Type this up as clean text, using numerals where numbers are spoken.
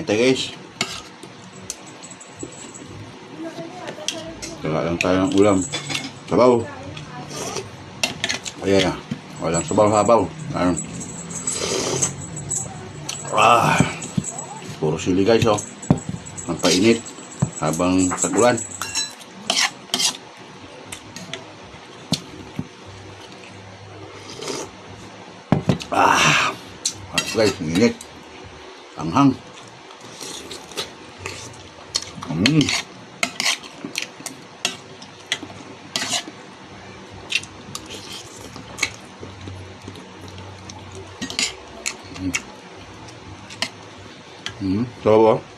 Kain tayo guys. Kaya lang tayo ng ulam. Sabaw. Ayan. Walang sabaw-sabaw. Ayun. Puro sili guys oh. Ang painit habang tag-ulan. Guys, init. Anghang. Sarap.